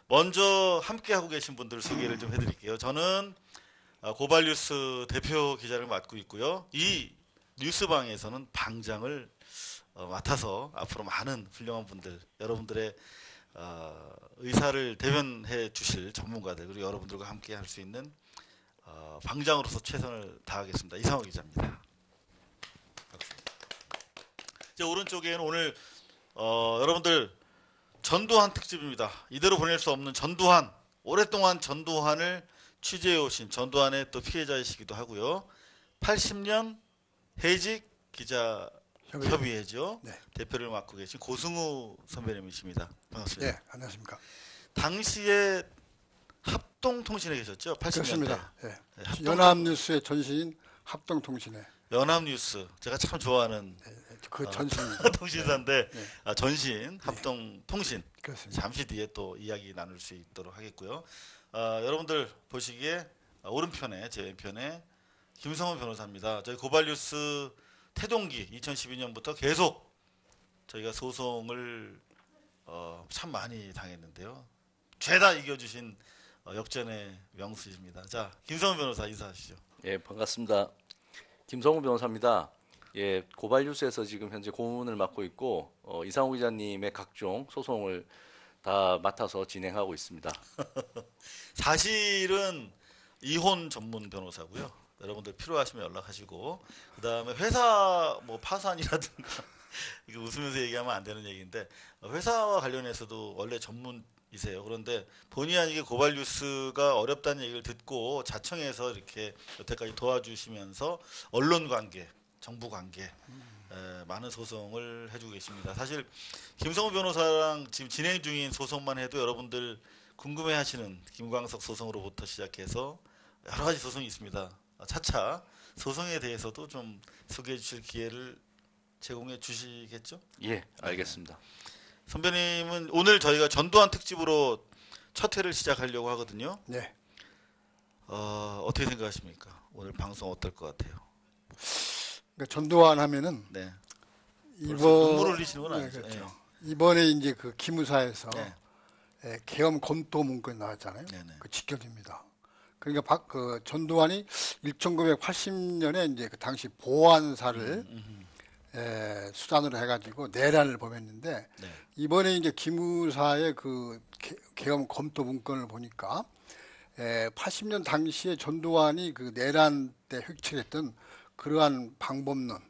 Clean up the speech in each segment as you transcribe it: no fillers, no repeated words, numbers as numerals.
먼저 함께 하고 계신 분들 소개를 좀 해드릴게요. 저는 고발뉴스 대표 기자를 맡고 있고요. 이 뉴스방에서는 방장을 맡아서 앞으로 많은 훌륭한 분들, 여러분들의 의사를 대변해 주실 전문가들 그리고 여러분들과 함께 할 수 있는 방장으로서 최선을 다하겠습니다. 이상호 기자입니다. 제 오른쪽에는 오늘 여러분들 전두환 특집입니다. 이대로 보낼 수 없는 전두환, 오랫동안 전두환을 취재해 오신 전두환의 또 피해자이시기도 하고요. 80년 해직 기자 협의회죠. 네. 대표를 맡고 계신 고승우 선배님이십니다. 반갑습니다. 네, 안녕하십니까. 당시에 합동통신에 계셨죠? 80년대. 그렇습니다. 네. 네, 연합뉴스의 전신인 합동통신회. 연합뉴스. 제가 참 좋아하는 그 전신. 통신사인데 네. 전신 합동통신. 그렇습니다. 잠시 뒤에 또 이야기 나눌 수 있도록 하겠고요. 여러분들 보시기에 오른편에 제 왼편에 김성훈 변호사입니다. 저희 고발뉴스 태동기 2012년부터 계속 저희가 소송을 참 많이 당했는데요. 죄다 이겨주신 역전의 명수입니다. 자, 김성훈 변호사 인사하시죠. 예, 반갑습니다. 김성우 변호사입니다. 예, 고발뉴스에서 지금 현재 고문을 맡고 있고 이상호 기자님의 각종 소송을 다 맡아서 진행하고 있습니다. 사실은 이혼 전문 변호사고요. 여러분들 필요하시면 연락하시고 그다음에 회사 뭐 파산이라든가 이거 웃으면서 얘기하면 안 되는 얘기인데 회사와 관련해서도 원래 전문이세요. 그런데 본의 아니게 고발뉴스가 어렵다는 얘기를 듣고 자청해서 이렇게 여태까지 도와주시면서 언론 관계, 정부 관계 많은 소송을 해주고 계십니다. 사실 김성우 변호사랑 지금 진행 중인 소송만 해도 여러분들 궁금해하시는 김광석 소송으로부터 시작해서 여러 가지 소송이 있습니다. 차차 소송에 대해서도 좀 소개해 주실 기회를 제공해 주시겠죠? 예, 알겠습니다. 선배님은 오늘 저희가 전두환 특집으로 첫 회를 시작하려고 하거든요. 네. 어떻게 생각하십니까? 오늘 방송 어떨 것 같아요? 그러니까 전두환 하면은 네. 이번 눈물 흘리시는 건 네, 아니죠? 그렇죠. 네. 이번에 이제 그 기무사에서 네. 계엄 검토 문건이 나왔잖아요. 네네. 그 직결입니다. 그러니까 그 전두환이 1980년에 이제 그 당시 보안사를 수단으로 해가지고 내란을 범했는데 네. 이번에 이제 기무사의 그 계엄 검토 문건을 보니까 80년 당시에 전두환이 그 내란 때 획책했던 그러한 방법론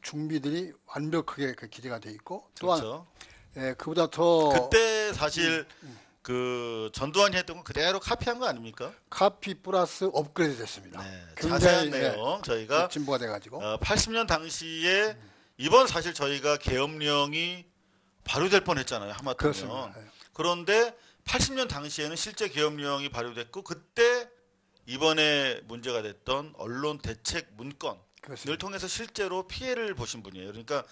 준비들이 완벽하게 그 기재가 돼 있고 또한 그렇죠. 그보다 더 그때 사실 그 전두환이 했던 건 그대로 카피한 거 아닙니까? 카피 플러스 업그레이드 됐습니다. 네, 굉장히, 자세한 내용 저희가 진보가 돼가지고 80년 당시에 이번 사실 저희가 계엄령이 발효될 뻔했잖아요. 하마터면. 그렇습니다. 예. 그런데 80년 당시에는 실제 계엄령이 발효됐고 그때 이번에 문제가 됐던 언론 대책 문건을 그렇습니다. 통해서 실제로 피해를 보신 분이에요. 그러니까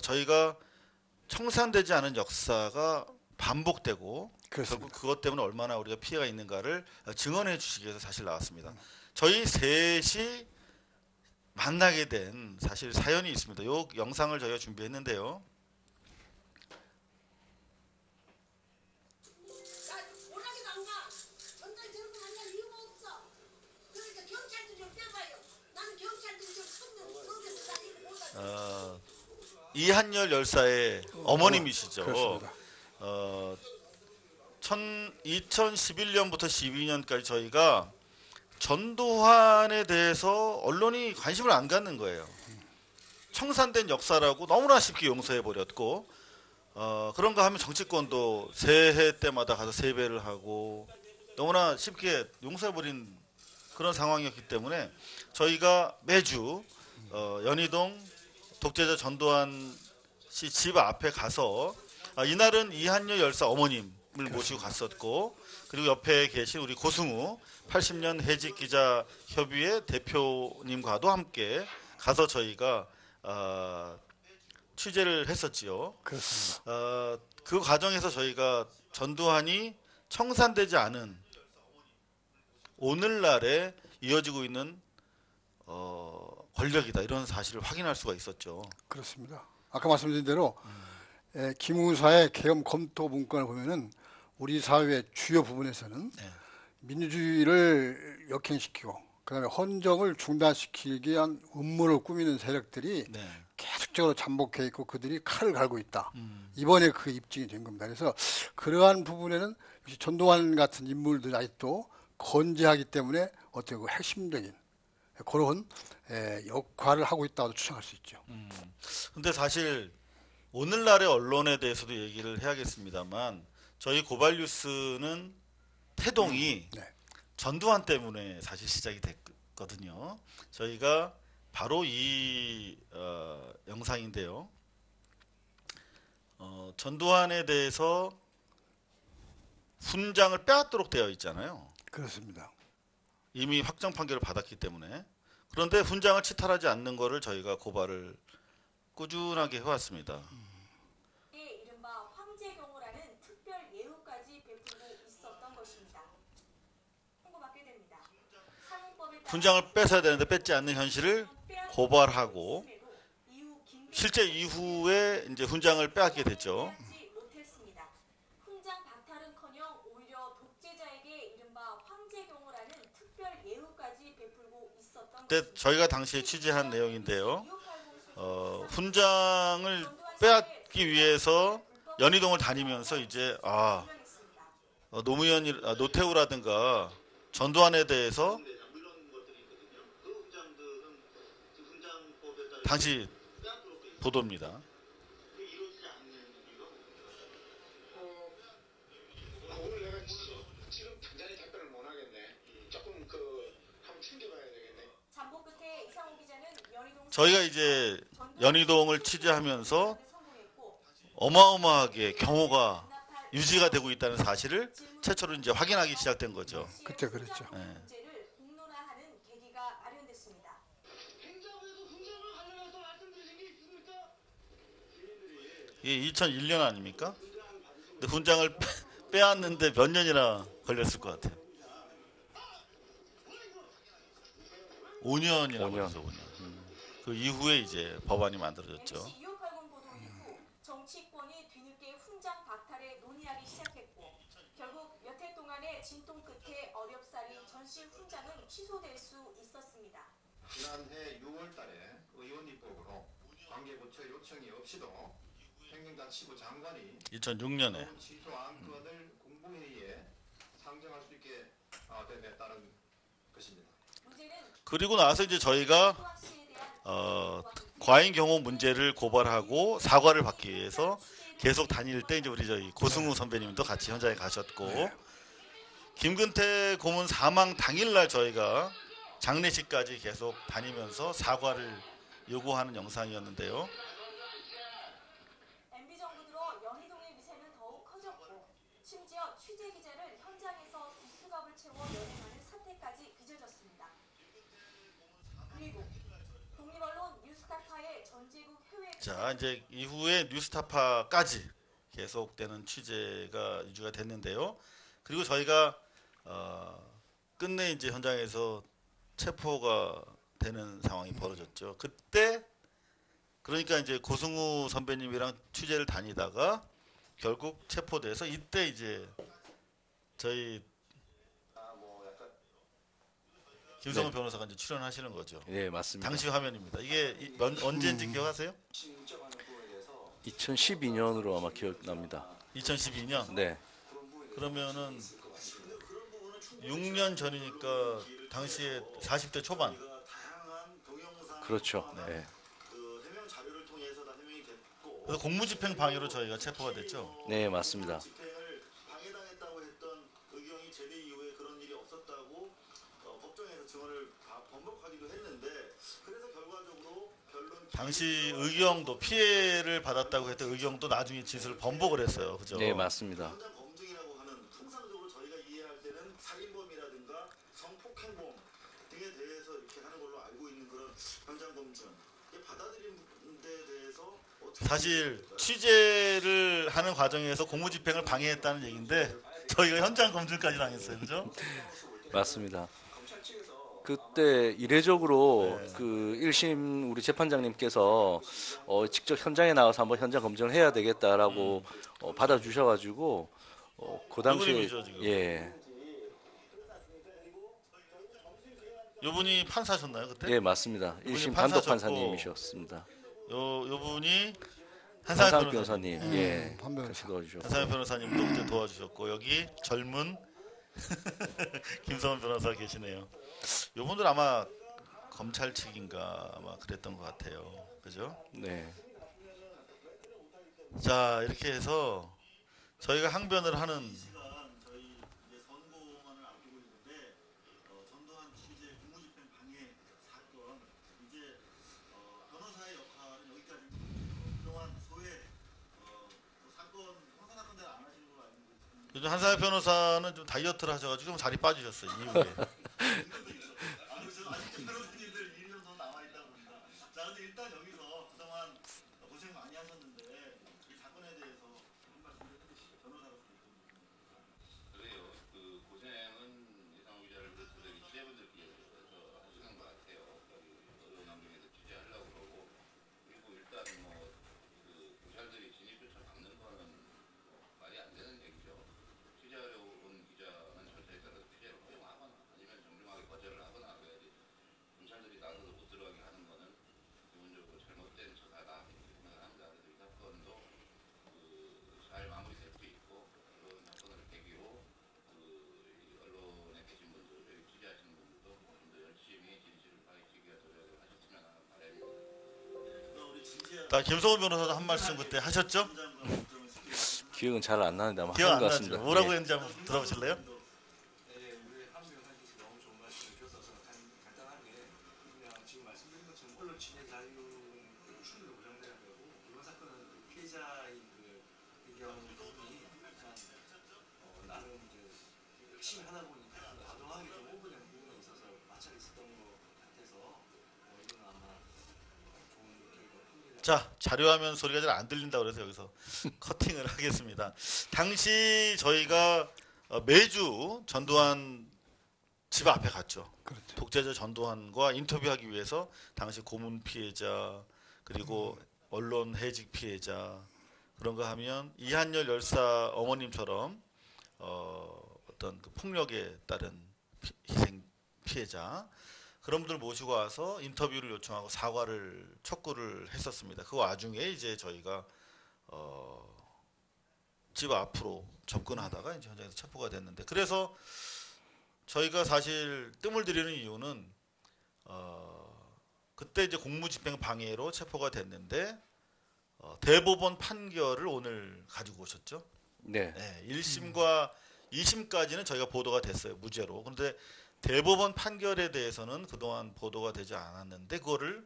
저희가 청산되지 않은 역사가 반복되고 그렇습니다. 결국 그것 때문에 얼마나 우리가 피해가 있는가를 증언해 주시기 위해서 사실 나왔습니다. 저희 셋이 만나게 된 사실 사연이 있습니다. 이 영상을 저희가 준비했는데요. 오락이도 안 가. 전날 저렇게 만날 이유가 없어. 그러니까 경찰도 좀 빼봐요. 나는 경찰도 좀 속에서 나 이거 몰라. 이한열 열사의 어머님이시죠. 그렇습니다. 2011년부터 12년까지 저희가 전두환에 대해서 언론이 관심을 안 갖는 거예요. 청산된 역사라고 너무나 쉽게 용서해 버렸고 그런가 하면 정치권도 새해 때마다 가서 세배를 하고 너무나 쉽게 용서해 버린 그런 상황이었기 때문에 저희가 매주 연희동 독재자 전두환 씨 집 앞에 가서 이날은 이한열 열사 어머님을 모시고 갔었고 그리고 옆에 계신 우리 고승우 80년 해직 기자 협의회 대표님과도 함께 가서 저희가 취재를 했었지요. 그렇습니다. 그 과정에서 저희가 전두환이 청산되지 않은 오늘날에 이어지고 있는 권력이다 이런 사실을 확인할 수가 있었죠. 그렇습니다. 아까 말씀드린 대로 기무사의 계엄 검토 문건을 보면은 우리 사회의 주요 부분에서는 네. 민주주의를 역행시키고 그다음에 헌정을 중단시키기 위한 음모를 꾸미는 세력들이 네. 계속적으로 잠복해 있고 그들이 칼을 갈고 있다. 이번에 그 입증이 된 겁니다. 그래서 그러한 부분에는 역시 전두환 같은 인물들 아직도 건재하기 때문에 어떻게 그 핵심적인 그런 역할을 하고 있다고 추정할 수 있죠. 근데 사실 오늘날의 언론에 대해서도 얘기를 해야겠습니다만 저희 고발뉴스는 태동이 네. 전두환 때문에 사실 시작이 됐거든요. 저희가 바로 이 영상인데요. 전두환에 대해서 훈장을 빼앗도록 되어 있잖아요. 그렇습니다. 이미 확정 판결을 받았기 때문에. 그런데 훈장을 치탈하지 않는 거를 저희가 고발을 꾸준하게 해왔습니다. 이른바 황제경호라는 특별 예우까지 베풀고 있었던 것입니다. 통보받게 됩니다. 상응법에 따라 훈장을 뺏어야 되는데 뺏지 않는 현실을 고발하고 이후 김 실제 이후에 이제 훈장을 빼앗게 됐죠. 빼앗지 못했습니다. 훈장 박탈은커녕 오히려 독재자에게 이른바 황제경호라는 특별 예우까지 베풀고 있었던 근데 것입니다. 저희가 당시에 취재한 내용인데요. 훈장을 빼앗기 위해서 연희동을 다니면서 이제 노태우라든가 전두환에 대해서 당시 보도입니다. 오늘 내가 지금 당장에 답변을 못 하겠네. 조금 한번 챙겨봐야 되겠네. 잠복 끝에 이상호 기자는 연희동 저희가 이제 연희동을 취재하면서 어마어마하게 경호가 유지가 되고 있다는 사실을 최초로 이제 확인하기 시작된 거죠. 그때 그랬죠. 문제를 공론화하는 계기가 마련됐습니다. 행정부에도 훈장을 관련해서 말씀드리신 게 있습니까? 이게 2001년 아닙니까? 근데 훈장을 빼앗는데 몇 년이나 걸렸을 것 같아요. 5년이라고 5년. 해서 5년. 그 이후에 이제 법안이 만들어졌죠. MBC 2580 보도 이후 정치권이 뒤늦게 훈장 박탈에 논의하기 시작했고 결국 몇 해 동안의 진통 끝에 어렵사리 전시 훈장은 취소될 수 있었습니다. 지난해 6월 달에 의원 입법으로 관계부처 요청이 없이도 행정자치부 장관이 2006년에 취소 안건을 공보회의에 상정할 수 있게 됐다는 것입니다. 문제는 그리고 나서 이제 저희가 수학 시에 대한 과잉 경호 문제를 고발하고 사과를 받기 위해서 계속 다닐 때 이제 우리 저희 고승우 선배님도 같이 현장에 가셨고 김근태 고문 사망 당일날 저희가 장례식까지 계속 다니면서 사과를 요구하는 영상이었는데요. MB 정부 들어 연희동의 미세는 더욱 커졌고 심지어 취재 기자를 현장에서 기수갑을 채워 연행하는 사태까지 빚어졌습니다. 그리고 독립언론 뉴스타파의 전제국 해외 자, 이제 이후에 뉴스타파까지 계속되는 취재가 유지가 됐는데요. 그리고 저희가 끝내 이제 현장에서 체포가 되는 상황이 벌어졌죠. 그때 그러니까 이제 고승우 선배님이랑 취재를 다니다가 결국 체포돼서 이때 이제 저희 김성훈 변호사가 이제 출연하시는 거죠. 네, 맞습니다. 당시 화면입니다. 이게 언제인지 기억하세요? 2012년으로 아마 기억납니다. 2012년. 네, 그러면은 6년 전이니까 당시에 40대 초반. 그렇죠. 네. 해명 자료를 통해서 다 해명이 됐고 그래서 공무집행 방해로 저희가 체포가 됐죠. 네, 맞습니다. 집행을 방해당했다고 했던 의경이 제대 이후에 그런 일이 없었다고 법정에서 증언을 번복하기도 했는데 그래서 결과적으로 결론 당시 의경도 피해를 받았다고 했던 의경도 나중에 짓을 번복을 했어요. 그죠? 네, 맞습니다. 현장 검증이라고 하는 통상적으로 저희가 이해할 때는 살인범이라든가 성폭행범 등에 대해서 이렇게 하는 걸로 알고 있는 그런 현장 검증 이게 받아들인 데 대해서 어떻게 사실 취재를 하는 과정에서 공무집행을 방해했다는 얘기인데 저희가 현장 검증까지 당했어요. 그죠? 맞습니다. 그때 이례적으로 그 1심 우리 재판장님께서 직접 현장에 나와서 한번 현장 검증을 해야 되겠다라고 받아주셔가지고 그 당시에 그림이죠, 지금. 예, 요분이 판사셨나요 그때? 예 맞습니다. 이분이 1심 단독 판사셨고, 판사님이셨습니다. 요분이 한상혁 한상혁 변호사님, 변호사님. 예, 한 변호사. 같이 도와주셨고, 한상혁 변호사님도 그때 도와주셨고 여기 젊은 김성훈 변호사 계시네요. 요분들 아마 검찰 측인가 아마 그랬던 것 같아요. 그죠? 네, 자 이렇게 해서 저희가 항변을 하는 시간 저희 이제 선고만을 앞두고 있는데 전두환 취재 공무집행 방해 사건 이제 변호사의 역할은 여기까지 그동안 소외 그 사건 형사 사건 대응 안 하시는 걸로 알고 있습니다. 요즘 한상혁 변호사는 좀 다이어트를 하셔가지고 좀 살이 빠지셨어요 이후에. 그래서 아직도 변호사님들 일이 좀 더 남아 있다고 봅니다. 자 근데 일단 여기서 그동안 고생 많이 하셨는데 이 사건에 대해서 한 말씀 해주시죠. 변호사로서. 그래요. 그 고생은 이상호 기자를 비롯해서 이 취재분들께서 하시는 것 같아요. 여기 어려운 환경에서 취재하려고 그러고 그리고 일단 그 경찰들이 진입 요청 받는 거는 말이 안 되는 얘기죠. 취재하려고 온 기자는 절차에 따라서 취재를 허용하거나 아니면 정중하게 거절을 하거나 그래야지 경찰들이 나서서 못 들어가게 하는 거는 기본적으로 잘못된 처사다 이렇게 생각을 합니다. 그래서 이 사건도 잘 마무리될 수 있고 그런 사건을 계기로 이 언론에 계신 분들, 여기 취재하시는 분들도 좀 더 열심히 진실을 밝히기 위해 노력을 하셨으면 하는 바람입니다. 우리 진지한 자 김성훈 변호사도 한 말씀 그때 하셨죠? 기억은 잘 안 나는데 아마 기억 한 안 것 나죠? 같습니다. 뭐라고 예. 했는지 한번 들어보실래요? 네, 우리 한명사님께서 너무 좋은 말씀을 주셔서 간단하게 그냥 지금 말씀드린 것처럼 언론 취재 자유는 충분히 보장되는 거고 이번 사건은 그 피해자인 그 의경이 약간 나름 이제 열심히 하다 보니까 과도하게 좀 오버된 부분에 있어서 마찰이 있었던 것 같아서 이거는 아마 좋은 결과 판결이 자 자료화면 소리가 잘 안 들린다 그래서 여기서 커팅을 하겠습니다. 당시 저희가 매주 전두환 집 앞에 갔죠. 그렇죠. 독재자 전두환과 인터뷰하기 위해서 당시 고문 피해자 그리고 언론 해직 피해자 그런 거 하면 이한열 열사 어머님처럼 어떤 그 폭력에 따른 희생 피해자 그런 분들 모시고 와서 인터뷰를 요청하고 사과를 촉구를 했었습니다. 그 와중에 이제 저희가 집 앞으로 접근하다가 이제 현장에서 체포가 됐는데 그래서 저희가 사실 뜸을 들이는 이유는 그때 이제 공무집행 방해로 체포가 됐는데 대법원 판결을 오늘 가지고 오셨죠. 네, 네, 1심과 2심까지는 저희가 보도가 됐어요. 무죄로. 그런데 대법원 판결에 대해서는 그동안 보도가 되지 않았는데 그거를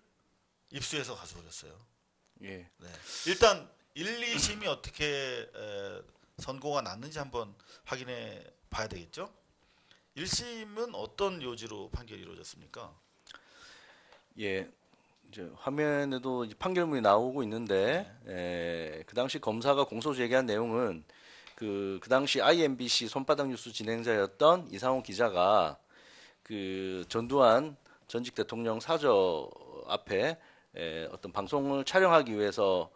입수해서 가져오셨어요. 예. 네. 일단 1, 2심이 어떻게 선고가 났는지 한번 확인해 봐야 되겠죠. 1심은 어떤 요지로 판결이 이루어졌습니까? 예, 이제 화면에도 이제 판결문이 나오고 있는데 그 당시 검사가 공소 제기한 내용은 그 당시 IMBC 손바닥 뉴스 진행자였던 이상호 기자가 그 전두환 전직 대통령 사저 앞에 어떤 방송을 촬영하기 위해서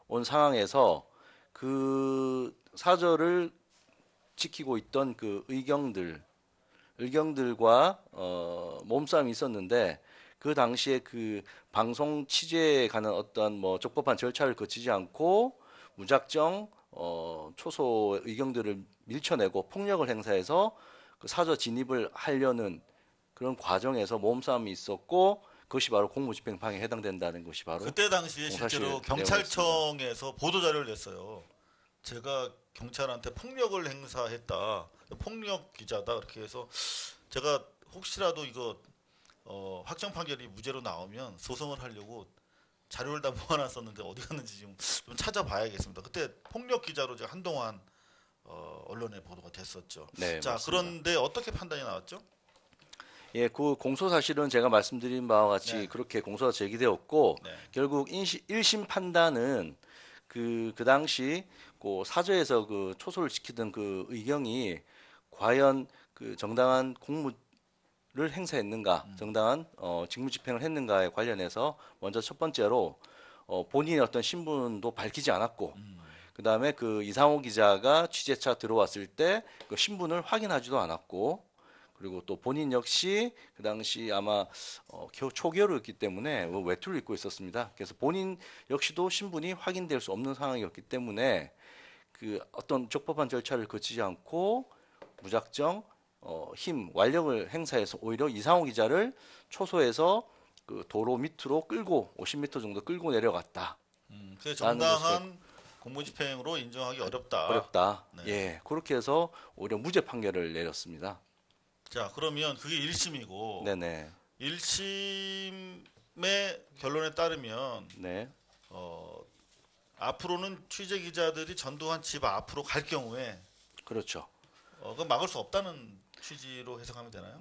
온 상황에서 그 사저를 지키고 있던 그 의경들과 몸싸움이 있었는데 그 당시에 그 방송 취재에 가는 어떤 뭐 적법한 절차를 거치지 않고 무작정 초소 의경들을 밀쳐내고 폭력을 행사해서 그 사저 진입을 하려는 그런 과정에서 몸싸움이 있었고 그것이 바로 공무집행 방해에 해당된다는 것이 바로 그때 당시에 공사실 실제로 경찰청에서 보도 자료를 냈어요. 제가 경찰한테 폭력을 행사했다, 폭력 기자다 이렇게 해서 제가 혹시라도 이거 확정 판결이 무죄로 나오면 소송을 하려고 자료를 다 모아놨었는데 어디 갔는지 좀 찾아봐야겠습니다. 그때 폭력 기자로 제가 한동안 언론에 보도가 됐었죠. 네, 자, 맞습니다. 그런데 어떻게 판단이 나왔죠? 예, 그 공소 사실은 제가 말씀드린 바와 같이 네. 그렇게 공소가 제기되었고 네. 결국 1심 판단은 그 당시 그 사저에서 그 초소를 지키던 그 의경이 과연 그 정당한 공무를 행사했는가, 정당한 직무 집행을 했는가에 관련해서 먼저 첫 번째로 본인의 어떤 신분도 밝히지 않았고 그다음에 그 이상호 기자가 취재차 들어왔을 때 그 신분을 확인하지도 않았고, 그리고 또 본인 역시 그 당시 아마 초기어였기 때문에 외투를 입고 있었습니다. 그래서 본인 역시도 신분이 확인될 수 없는 상황이었기 때문에 그 어떤 적법한 절차를 거치지 않고 무작정 완력을 행사해서 오히려 이상호 기자를 초소에서 그 도로 밑으로 끌고 50m 정도 끌고 내려갔다. 그래서 정당한 공무집행으로 인정하기 어렵다. 네. 예, 그렇게 해서 오히려 무죄 판결을 내렸습니다. 자, 그러면 그게 1심이고 네네. 1심의 결론에 따르면 네. 앞으로는 취재 기자들이 전두환 집 앞으로 갈 경우에 그렇죠. 그건 막을 수 없다는 취지로 해석하면 되나요?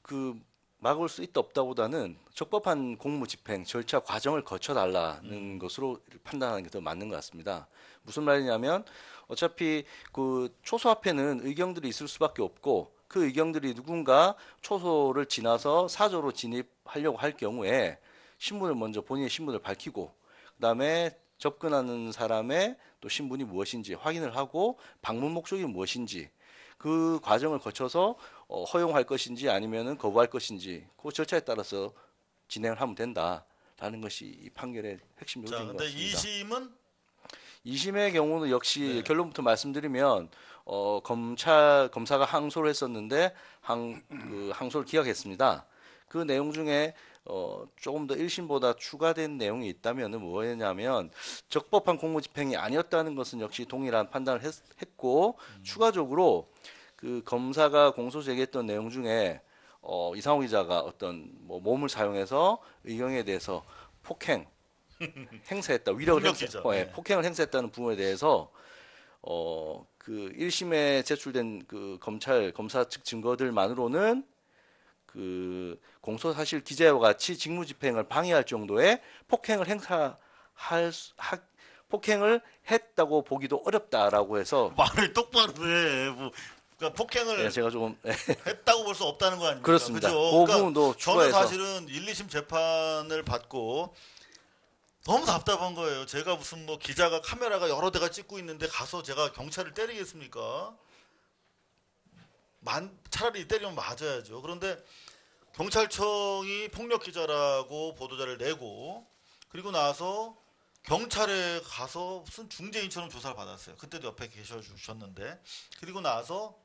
그 막을 수 있다 없다보다는 적법한 공무집행 절차 과정을 거쳐달라는 것으로 판단하는 게 더 맞는 것 같습니다. 무슨 말이냐면 어차피 그 초소 앞에는 의경들이 있을 수밖에 없고 그 의경들이 누군가 초소를 지나서 사저로 진입하려고 할 경우에 신분을 먼저 본인의 신분을 밝히고 그다음에 접근하는 사람의 또 신분이 무엇인지 확인을 하고 방문 목적이 무엇인지 그 과정을 거쳐서 허용할 것인지 아니면은 거부할 것인지 그 절차에 따라서 진행을 하면 된다라는 것이 이 판결의 핵심 요소인 것 근데 같습니다. 2심은 2심의 경우는 역시 네. 결론부터 말씀드리면 검사가 항소를 했었는데 항소를 기각했습니다. 그 내용 중에 조금 더 1심보다 추가된 내용이 있다면 뭐였냐면 적법한 공무집행이 아니었다는 것은 역시 동일한 판단을 했고 추가적으로 그 검사가 공소 제기했던 내용 중에 이상호 기자가 어떤 몸을 사용해서 의경에 대해서 행사했다 위력을 폭행을 행사했다는 부분에 대해서 그 1심에 제출된 그 검사 측 증거들만으로는 그 공소 사실 기재와 같이 직무집행을 방해할 정도의 폭행을 했다고 보기도 어렵다라고 해서 말을 똑바로 해. 그러니까 폭행을 제가 조금 했다고 볼 수 없다는 거 아닙니까? 그렇습니다. 그죠? 그 부분도 저는 추가해서 사실은 1, 2심 재판을 받고 너무 답답한 거예요. 제가 무슨 기자가 카메라가 여러 대가 찍고 있는데 가서 제가 경찰을 때리겠습니까? 차라리 때리면 맞아야죠. 그런데 경찰청이 폭력 기자라고 보도자를 내고 그리고 나서 경찰에 가서 무슨 중재인처럼 조사를 받았어요. 그때도 옆에 계셔 주셨는데 그리고 나서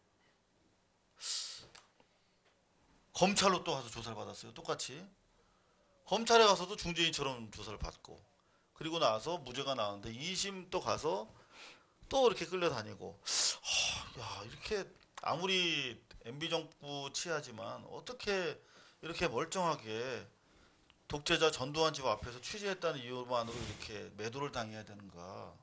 검찰로 또 가서 조사를 받았어요. 똑같이 검찰에 가서도 중재인처럼 조사를 받고 그리고 나서 무죄가 나왔는데 2심 또 가서 또 이렇게 끌려다니고 이렇게 아무리 MB 정부 치하지만 어떻게 이렇게 멀쩡하게 독재자 전두환 집 앞에서 취재했다는 이유만으로 이렇게 매도를 당해야 되는가.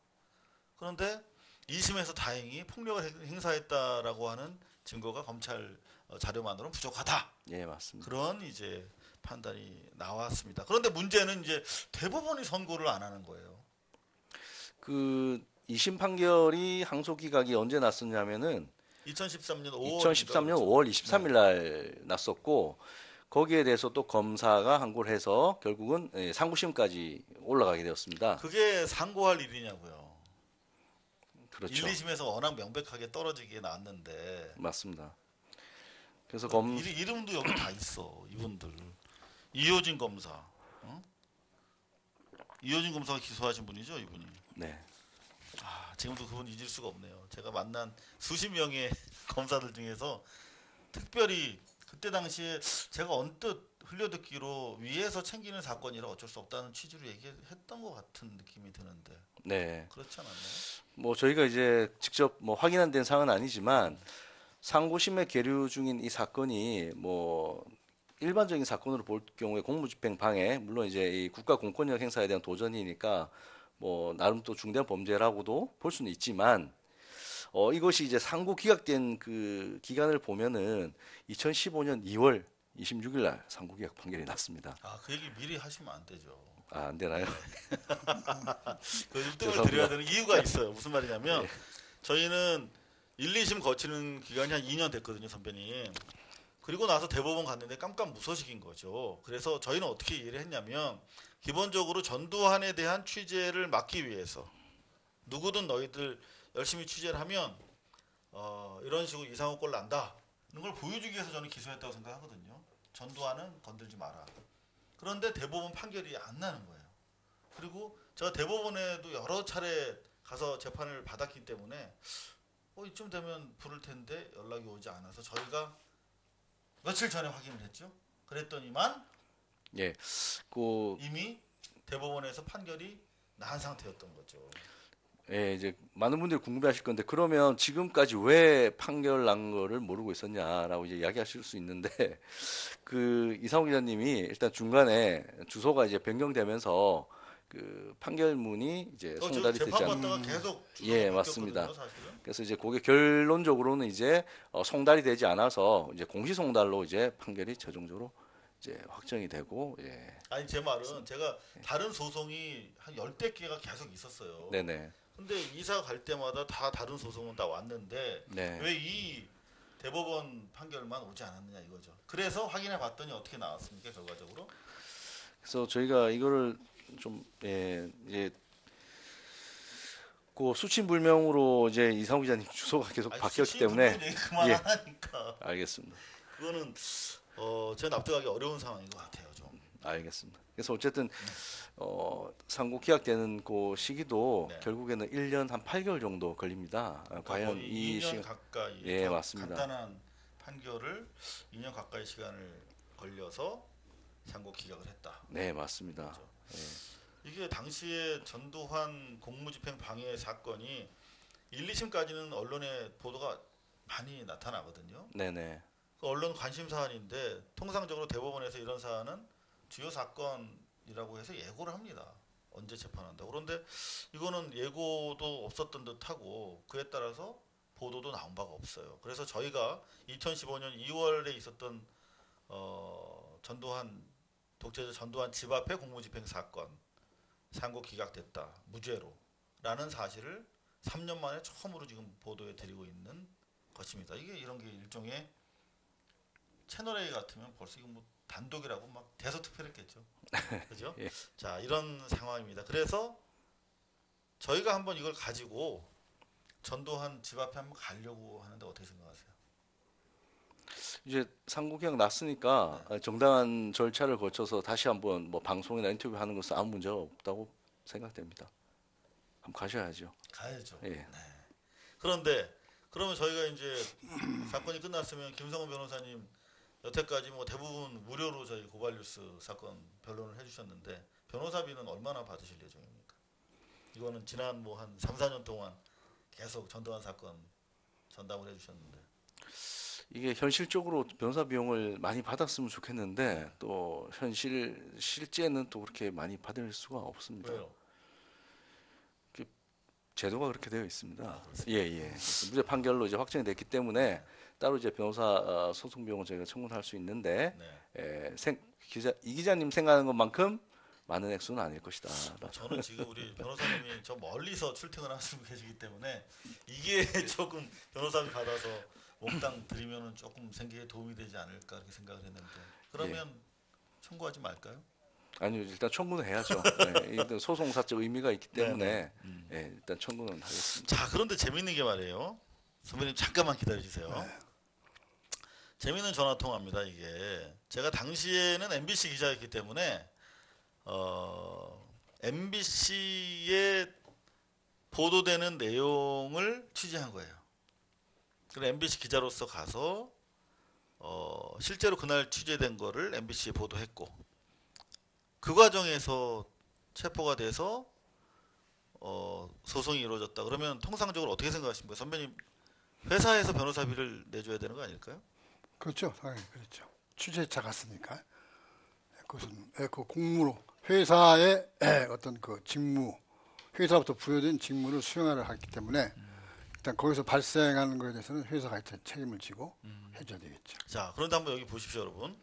그런데 2심에서 다행히 폭력을 행사했다라고 하는 증거가 검찰 자료만으로는 부족하다. 예, 맞습니다. 그런 이제 판단이 나왔습니다. 그런데 문제는 이제 대법원이 선고를 안 하는 거예요. 그 2심 판결이 항소 기각이 언제 났었냐면은 2013년 5월 5월 23일 날 났었고 거기에 대해서 또 검사가 항고를 해서 결국은 상고심까지 올라가게 되었습니다. 그게 상고할 일이냐고요. 그렇죠. 1, 2심에서 워낙 명백하게 떨어지게 나왔는데. 맞습니다. 그래서 이름도 여기 다 있어. 이분들. 이효진 검사. 이효진 검사가 기소하신 분이죠, 이분이. 네. 지금도 그분 잊을 수가 없네요. 제가 만난 수십 명의 검사들 중에서 특별히 그때 당시에 제가 언뜻 흘려듣기로 위에서 챙기는 사건이라 어쩔 수 없다는 취지로 얘기했던 것 같은 느낌이 드는데. 네. 그렇지 않았나요? 저희가 이제 직접 확인한 된 사항은 아니지만 상고심에 계류 중인 이 사건이 일반적인 사건으로 볼 경우에 공무집행 방해, 물론 이제 이 국가 공권력 행사에 대한 도전이니까 나름 또 중대한 범죄라고도 볼 수는 있지만 이것이 이제 상고 기각된 그 기간을 보면은 2015년 2월 26일 날 상고 기각 판결이 났습니다. 그 얘기 미리 하시면 안 되죠. 안 되나요? 그 1등을 드려야 되는 이유가 있어요. 무슨 말이냐면 저희는 1, 2심 거치는 기간이 한 2년 됐거든요, 선배님. 그리고 나서 대법원 갔는데 깜깜무소식인 거죠. 그래서 저희는 어떻게 이해를 했냐면 기본적으로 전두환에 대한 취재를 막기 위해서 누구든 너희들 열심히 취재를 하면 이런 식으로 이상한 꼴 난다. 이런 걸 보여주기 위해서 저는 기소했다고 생각하거든요. 전두환은 건들지 마라. 그런데 대법원 판결이 안 나는 거예요. 그리고 제가 대법원에도 여러 차례 가서 재판을 받았기 때문에 이쯤 되면 부를 텐데 연락이 오지 않아서 저희가 며칠 전에 확인을 했죠. 그랬더니만 예, 이미 대법원에서 판결이 난 상태였던 거죠. 예, 이제 많은 분들이 궁금해하실 건데 그러면 지금까지 왜 판결 난 거를 모르고 있었냐라고 이제 이야기하실 수 있는데 그 이상호 기자님이 일단 중간에 주소가 이제 변경되면서 그 판결문이 이제 송달이 되지 재판 않. 받다가 계속 예, 맞습니다. 사실은. 그래서 이제 그게 결론적으로는 이제 송달이 되지 않아서 이제 공시 송달로 이제 판결이 최종적으로 이제 확정이 되고 예. 아니 제 말은 제가 다른 소송이 한 10대 개가 계속 있었어요. 네네. 근데 이사 갈 때마다 다 다른 소송은 다 왔는데 네. 왜 이 대법원 판결만 오지 않았느냐 이거죠. 그래서 확인해 봤더니 어떻게 나왔습니까 결과적으로? 그래서 저희가 이거를 좀 이제 그 수침불명으로 이제 이상우 기자님 주소가 계속 바뀌었기 때문에 그만하니까. 알겠습니다. 그거는 제가 납득하기 어려운 상황인 것 같아요 좀. 알겠습니다. 그래서 어쨌든 상고 기각되는 그 시기도 네. 결국에는 1년 한 8개월 정도 걸립니다. 과연 거의 이 2년 시간 가까이 예, 맞습니다. 간단한 판결을 2년 가까이 시간을 걸려서 상고 기각을 했다. 네, 맞습니다. 그렇죠. 예. 이게 당시에 전두환 공무집행 방해 사건이 1, 2심까지는 언론에 보도가 많이 나타나거든요. 네네. 그 언론 관심 사안인데 통상적으로 대법원에서 이런 사안은 주요 사건이라고 해서 예고를 합니다. 언제 재판한다고. 그런데 이거는 예고도 없었던 듯하고 그에 따라서 보도도 나온 바가 없어요. 그래서 저희가 2015년 2월에 있었던 독재자 전두환 집 앞에 공무집행 사건 상고 기각됐다. 무죄로 라는 사실을 3년 만에 처음으로 지금 보도해 드리고 있는 것입니다. 이게 이런 게 일종의 채널A 같으면 벌써 이거 뭐 단독이라고 막 대서특필했겠죠. 그죠? 예. 자, 이런 상황입니다. 그래서 저희가 한번 이걸 가지고 전두환 집 앞에 한번 가려고 하는데 어떻게 생각하세요? 이제 상고 기각 났으니까 정당한 절차를 거쳐서 다시 한번 뭐 방송이나 인터뷰하는 것은 아무 문제가 없다고 생각됩니다. 한번 가셔야죠. 가야죠. 예. 네. 그런데 그러면 저희가 이제 사건이 끝났으면 김성훈 변호사님 여태까지 뭐 대부분 무료로 저희 고발뉴스 사건 변론을 해주셨는데 변호사비는 얼마나 받으실 예정입니까? 이거는 지난 뭐 한 3, 4년 동안 계속 전두환 사건 전담을 해주셨는데 이게 현실적으로 변호사 비용을 많이 받았으면 좋겠는데 또 실제는 또 그렇게 많이 받을 수가 없습니다. 왜요? 제도가 그렇게 되어 있습니다. 아, 그렇습니까? 예. 무죄 판결로 이제 확정이 됐기 때문에 따로 이제 변호사 소송 비용을 저희가 청구할 수 있는데 네. 이 기자님 생각하는 것만큼 많은 액수는 아닐 것이다. 저는 지금 우리 변호사님이 저 멀리서 출퇴근을 하시고 계시기 때문에 이게 조금 변호사비 받아서 몽땅 드리면은 조금 생계에 도움이 되지 않을까 그렇게 생각을 했는데 그러면 청구하지 말까요? 아니요, 일단 청구는 해야죠. 네, 일단 소송사적 의미가 있기 때문에 일단 청구는 하겠습니다. 자, 그런데 재밌는 게 말이에요. 선배님 잠깐만 기다려 주세요. 재밌는 전화 통화입니다. 이게 제가 당시에는 MBC 기자였기 때문에 MBC에 보도되는 내용을 취재한 거예요. 그래서 MBC 기자로서 가서 실제로 그날 취재된 거를 MBC에 보도했고 그 과정에서 체포가 돼서 소송이 이루어졌다. 그러면 통상적으로 어떻게 생각하십니까? 선배님 회사에서 변호사비를 내줘야 되는 거 아닐까요? 그렇죠. 당연히 그렇죠. 취재차 갔으니까. 그것은 그 공무로 회사의 어떤 그 직무, 회사부터 부여된 직무를 수행하려 했기 때문에 일단 거기서 발생하는 것에 대해서는 회사가 일단 책임을 지고 해줘야 되겠죠. 자, 그런데 한번 여기 보십시오, 여러분.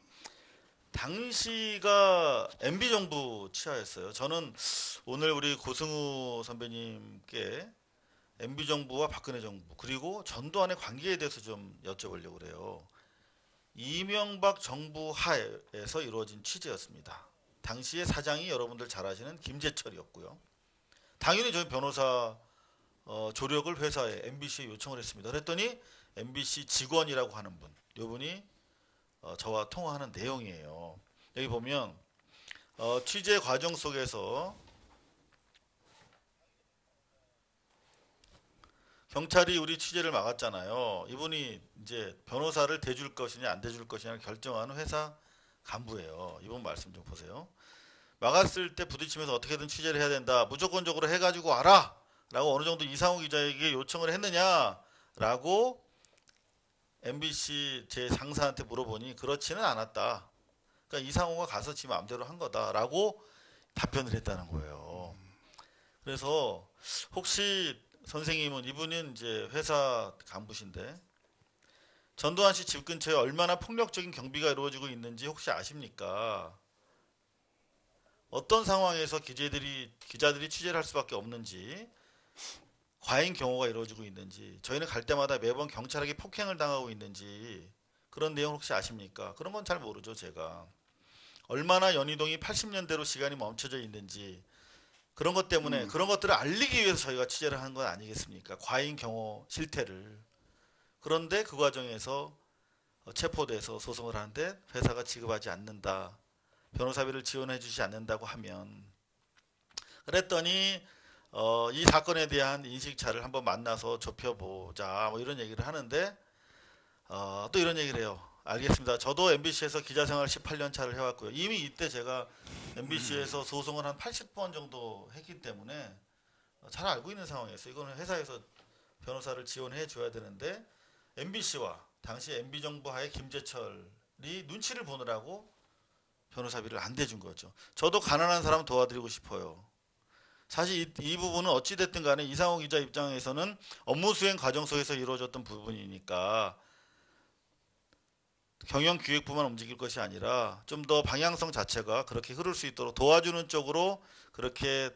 당시가 MB 정부 치하였어요. 저는 오늘 우리 고승우 선배님께 MB 정부와 박근혜 정부 그리고 전두환의 관계에 대해서 좀 여쭤보려고 그래요. 이명박 정부 하에서 이루어진 취재였습니다. 당시의 사장이 여러분들 잘 아시는 김재철이었고요. 당연히 저희 변호사 조력을 회사에 MBC에 요청을 했습니다. 그랬더니 MBC 직원이라고 하는 분, 이분이 저와 통화하는 내용이에요. 여기 보면 취재 과정 속에서 경찰이 우리 취재를 막았잖아요. 이분이 이제 변호사를 대줄 것이냐 안 대줄 것이냐를 결정하는 회사 간부예요. 이분 말씀 좀 보세요. 막았을 때 부딪히면서 어떻게든 취재를 해야 된다. 무조건적으로 해가지고 와라! 라고 어느 정도 이상호 기자에게 요청을 했느냐? 라고 MBC 제 상사한테 물어보니 그렇지는 않았다. 그러니까 이상호가 가서 지 마음대로 한 거다. 라고 답변을 했다는 거예요. 그래서 혹시 선생님은 이분은 이제 회사 간부신데 전두환 씨 집 근처에 얼마나 폭력적인 경비가 이루어지고 있는지 혹시 아십니까? 어떤 상황에서 기자들이 취재를 할 수밖에 없는지, 과잉 경호가 이루어지고 있는지, 저희는 갈 때마다 매번 경찰에게 폭행을 당하고 있는지 그런 내용 혹시 아십니까? 그런 건 잘 모르죠, 제가. 얼마나 연희동이 80년대로 시간이 멈춰져 있는지 그런 것 때문에 그런 것들을 알리기 위해서 저희가 취재를 하는 건 아니겠습니까? 과잉 경호 실태를. 그런데 그 과정에서 체포돼서 소송을 하는데 회사가 지급하지 않는다. 변호사비를 지원해 주지 않는다고 하면, 그랬더니 이 사건에 대한 인식차를 한번 만나서 좁혀보자 뭐 이런 얘기를 하는데 또 이런 얘기를 해요. 알겠습니다. 저도 MBC에서 기자생활 18년 차를 해왔고요. 이미 이때 제가 MBC에서 소송을 한 80번 정도 했기 때문에 잘 알고 있는 상황이었어요. 이거는 회사에서 변호사를 지원해 줘야 되는데 MBC와 당시 MB정부 하에 김재철이 눈치를 보느라고 변호사비를 안 대준 거죠. 저도 가난한 사람 도와드리고 싶어요. 사실 이 부분은 어찌됐든 간에 이상호 기자 입장에서는 업무 수행 과정 속에서 이루어졌던 부분이니까 경영기획부만 움직일 것이 아니라 좀 더 방향성 자체가 그렇게 흐를 수 있도록 도와주는 쪽으로 그렇게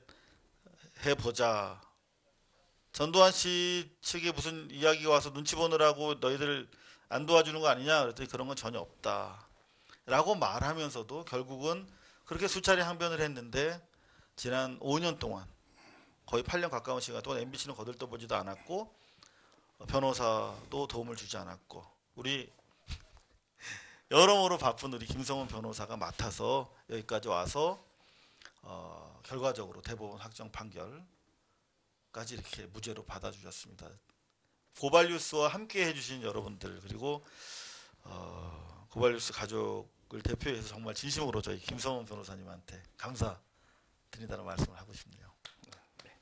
해보자. 전두환 씨 측에 무슨 이야기가 와서 눈치 보느라고 너희들 안 도와주는 거 아니냐 그랬더니 그런 건 전혀 없다 라고 말하면서도 결국은 그렇게 수차례 항변을 했는데 지난 5년 동안 거의 8년 가까운 시간 동안 MBC는 거들떠보지도 않았고 변호사도 도움을 주지 않았고 우리 여러모로 바쁜 우리 김성훈 변호사가 맡아서 여기까지 와서 결과적으로 대법원 확정 판결까지 이렇게 무죄로 받아주셨습니다. 고발뉴스와 함께 해주신 여러분들 그리고 고발뉴스 가족을 대표해서 정말 진심으로 저희 김성훈 변호사님한테 감사드린다는 말씀을 하고 싶네요. 네.